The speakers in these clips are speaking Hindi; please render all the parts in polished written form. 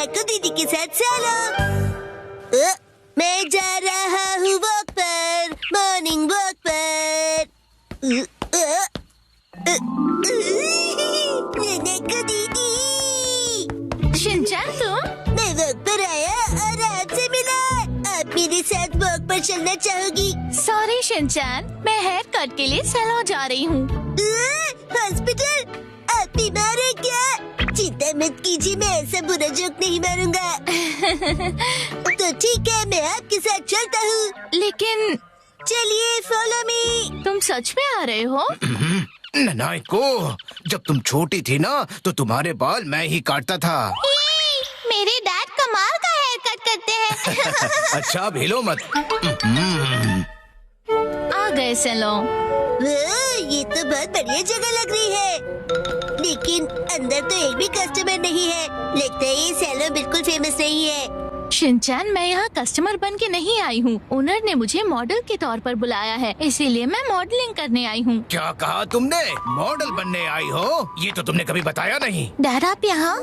नानाको दीदी के साथ चलो। मैं जा रहा हूँ वॉक पर, मॉर्निंग वॉक पर। नानाको दीदी। शिनचैन तुम? मैं वॉक पर आया और आपसे मिला। आप मेरे साथ वॉक पर चलना चाहोगी? सॉरी शिनचैन, मैं हेयर कट के लिए सैलून जा रही हूँ। हॉस्पिटल? आप बीमार हैं क्या? चिंता मत कीजिए, मैं ऐसा बुरा जोक नहीं मारूंगा। तो ठीक है, मैं आपके साथ चलता हूँ। लेकिन चलिए, फॉलो मी। तुम सच में आ रहे हो? नानाको, जब तुम छोटी थी ना तो तुम्हारे बाल मैं ही काटता था। मेरे डैड कमाल का हेयर कट करते हैं। अच्छा, अब हिलो मत। आ गए सैलून। ये तो बहुत बढ़िया जगह लग रही है, लेकिन अंदर तो एक भी कस्टमर नहीं है। लगता है ये सैलून बिल्कुल फेमस नहीं है। शिनचैन, मैं यहाँ कस्टमर बन के नहीं आई हूँ। ओनर ने मुझे मॉडल के तौर पर बुलाया है, इसीलिए मैं मॉडलिंग करने आई हूँ। क्या कहा तुमने? मॉडल बनने आई हो? ये तो तुमने कभी बताया नहीं। डैड आप यहाँ?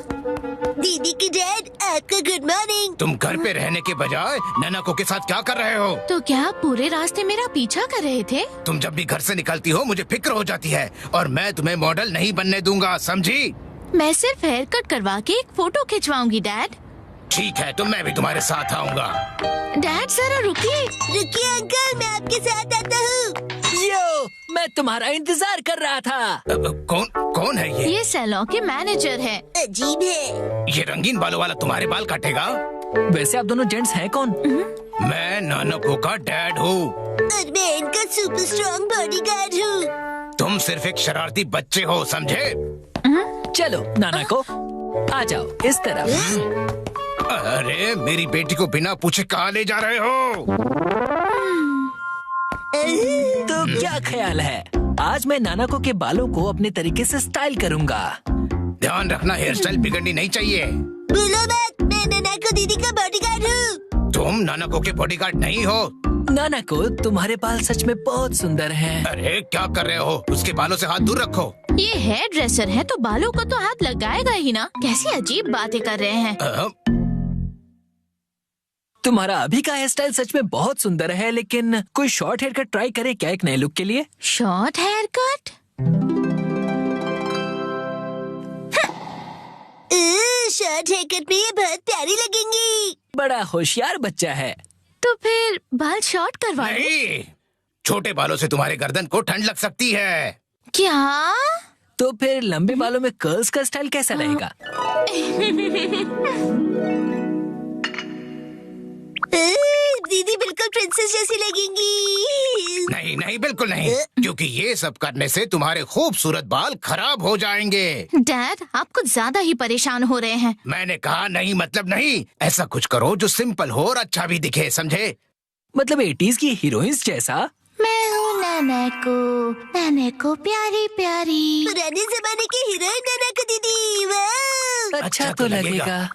दीदी की डैड, आपका गुड मॉर्निंग। तुम घर पे रहने के बजाय नानाको के साथ क्या कर रहे हो? तो क्या आप पूरे रास्ते मेरा पीछा कर रहे थे? तुम जब भी घर से निकलती हो मुझे फिक्र हो जाती है, और मैं तुम्हें मॉडल नहीं बनने दूंगा, समझी? मैं सिर्फ हेयर कट करवा के एक फोटो खिंचवाऊंगी डैड। ठीक है, तो मैं भी तुम्हारे साथ आऊंगा। डैड जरा रुकिए। रुकिए अंकल, मैं आपके साथ आता हूँ। यो, मैं तुम्हारा इंतजार कर रहा था। कौन कौन है ये? ये सैलून के मैनेजर है। अजीब है। ये रंगीन बालों वाला तुम्हारे बाल काटेगा? वैसे आप दोनों जेंट्स हैं कौन? मैं नानाको का डैड हूँ। और मैं इनका सुपर स्ट्रॉन्ग बॉडीगार्ड हूँ। तुम सिर्फ एक शरारती बच्चे हो, समझे? चलो नाना को आ जाओ इस तरफ। अरे, मेरी बेटी को बिना पूछे कहाँ ले जा रहे हो? तो क्या ख्याल है, आज मैं नानाको के बालों को अपने तरीके से स्टाइल करूंगा। ध्यान रखना, हेयर स्टाइल बिगड़नी नहीं चाहिए। बोलो मत, मैं नानाको दीदी का बॉडीगार्ड हूँ। तुम नानाको के बॉडीगार्ड नहीं हो। नानाको, तुम्हारे बाल सच में बहुत सुंदर हैं। अरे क्या कर रहे हो? उसके बालों से हाथ दूर रखो। ये हेयर ड्रेसर है तो बालों को तो हाथ लगाएगा ही ना। कैसी अजीब बातें कर रहे हैं। तुम्हारा अभी का हेयर स्टाइल सच में बहुत सुंदर है, लेकिन कोई शॉर्ट हेयर कट ट्राई करें क्या एक नए लुक के लिए? Short hair cut? Short hair cut में ये बहुत प्यारी लगेंगी। बड़ा होशियार बच्चा है। तो फिर बाल शॉर्ट करवा लो। नहीं, छोटे बालों से तुम्हारे गर्दन को ठंड लग सकती है। क्या? तो फिर लंबे बालों में कर्ल्स का स्टाइल कैसा रहेगा? दीदी बिल्कुल प्रिंसेस जैसी लगेंगी। नहीं नहीं, बिल्कुल नहीं, क्योंकि ये सब करने से तुम्हारे खूबसूरत बाल खराब हो जाएंगे। डैड, आप कुछ ज्यादा ही परेशान हो रहे हैं। मैंने कहा नहीं मतलब नहीं। ऐसा कुछ करो जो सिंपल हो और अच्छा भी दिखे, समझे? मतलब 80s की हीरोइंस जैसा? मैं हूँ नानाको प्यारी प्यारी। पुराने जमाने की हीरोइन नानाको दीदी। वाह! अच्छा तो लगेगा।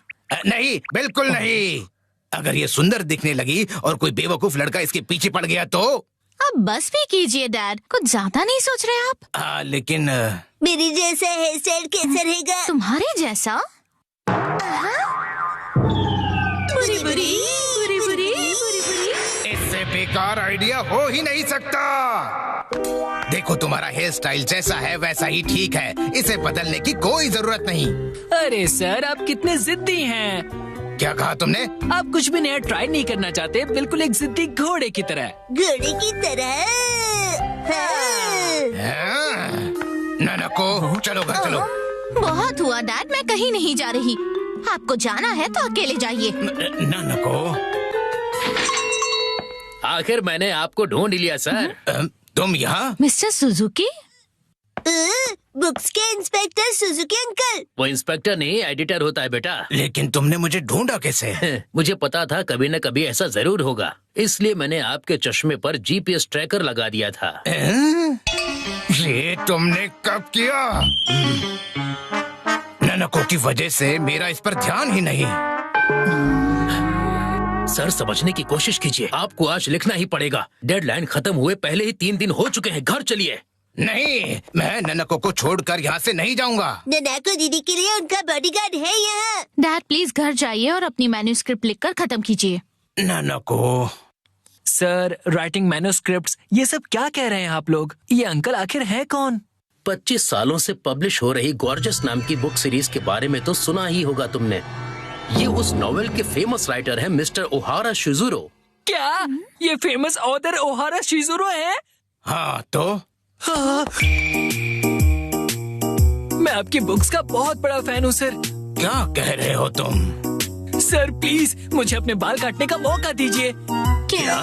नहीं, बिल्कुल नहीं। अगर ये सुंदर दिखने लगी और कोई बेवकूफ लड़का इसके पीछे पड़ गया तो? अब बस भी कीजिए डैड, कुछ ज्यादा नहीं सोच रहे आप? लेकिन मेरी जैसा हेयर स्टाइल कैसा रहेगा? तुम्हारे जैसा? बुरी बुरी बुरी बुरी बुरी बुरी। इससे बेकार आइडिया हो ही नहीं सकता। देखो, तुम्हारा हेयर स्टाइल जैसा है वैसा ही ठीक है, इसे बदलने की कोई जरूरत नहीं। अरे सर, आप कितने जिद्दी हैं। क्या कहा तुमने? आप कुछ भी नया ट्राई नहीं करना चाहते, बिल्कुल एक जिद्दी घोड़े की तरह। घोड़े की तरह। नानाको, चलो घर चलो। बहुत हुआ डैड, मैं कहीं नहीं जा रही। आपको जाना है तो अकेले जाइए। नानाको, आखिर मैंने आपको ढूंढ लिया सर। तुम यहाँ? Mister Suzuki? बुक्स के इंस्पेक्टर सुजुकी अंकल। वो इंस्पेक्टर नहीं, एडिटर होता है बेटा। लेकिन तुमने मुझे ढूंढा कैसे? मुझे पता था कभी न कभी ऐसा जरूर होगा, इसलिए मैंने आपके चश्मे पर जीपीएस ट्रैकर लगा दिया था। ये तुमने कब किया? नानाको की वजह से मेरा इस पर ध्यान ही नहीं। सर, समझने की कोशिश कीजिए, आपको आज लिखना ही पड़ेगा। डेडलाइन खत्म हुए पहले ही 3 दिन हो चुके हैं। घर चलिए। नहीं, मैं ननको को छोड़कर यहाँ से नहीं जाऊंगा। ननाको दीदी के लिए उनका बॉडीगार्ड है यहाँ। डैड प्लीज घर जाइए और अपनी मैन्यूस्क्रिप्ट लिखकर खत्म कीजिए। ननको, सर, राइटिंग मैन्युस्क्रिप्ट्स, ये सब क्या कह रहे हैं आप लोग? ये अंकल आखिर है कौन? 25 सालों से पब्लिश हो रही गॉर्जस नाम की बुक सीरीज के बारे में तो सुना ही होगा तुमने। ये उस नॉवेल के फेमस राइटर हैं मिस्टर ओहारा शिजुरो। क्या ये फेमस ऑथर ओहारा शिजुरो है? हाँ तो हाँ। मैं आपकी बुक्स का बहुत बड़ा फैन हूँ सर। क्या कह रहे हो तुम? सर प्लीज मुझे अपने बाल काटने का मौका दीजिए। क्या?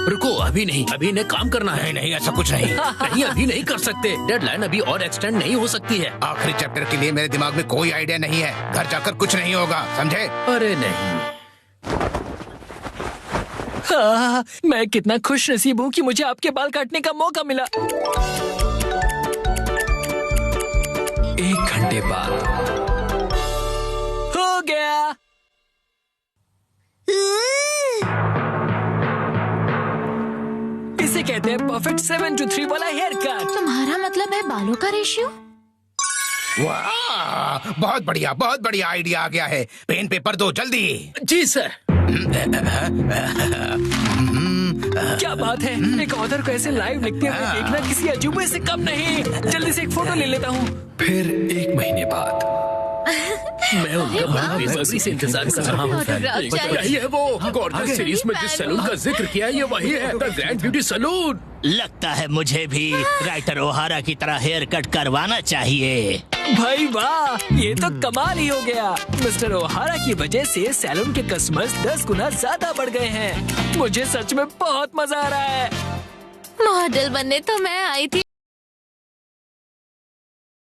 रुको, अभी नहीं, अभी इन्हें काम करना है। नहीं, ऐसा कुछ नहीं। नहीं, अभी नहीं कर सकते। डेडलाइन अभी और एक्सटेंड नहीं हो सकती है। आखिरी चैप्टर के लिए मेरे दिमाग में कोई आइडिया नहीं है। घर जाकर कुछ नहीं होगा, समझे? अरे नहीं। हाँ, मैं कितना खुश नसीब हूँ कि मुझे आपके बाल काटने का मौका मिला। 1 घंटे बाद हो गया। इसे कहते हैं परफेक्ट 7 to 3 वाला हेयर कट। तुम्हारा मतलब है बालों का रेशियो? वाह, बहुत बढ़िया आइडिया आ गया है। पेन पेपर दो जल्दी। जी सर। क्या बात है, एक ऑथर को ऐसे लाइव लिखते हुए देखना किसी अजूबे से कम नहीं। जल्दी से एक फोटो ले लेता हूँ। फिर 1 महीने बाद मैं उनका बड़ा बेसब्री से इंतजार कर रहा हूँ। यही है वो गॉर्जस सीरीज में जिस सैलून का जिक्र किया, ये वही है, द ग्रैंड ब्यूटी सैलून। लगता है मुझे भी राइटर ओहारा की तरह हेयर कट करवाना चाहिए। भाई वाह, ये तो कमाल ही हो गया। मिस्टर ओहारा की वजह से सैलून के कस्टमर्स 10 गुना ज्यादा बढ़ गए हैं। मुझे सच में बहुत मजा आ रहा है। मॉडल बनने तो मैं आई थी,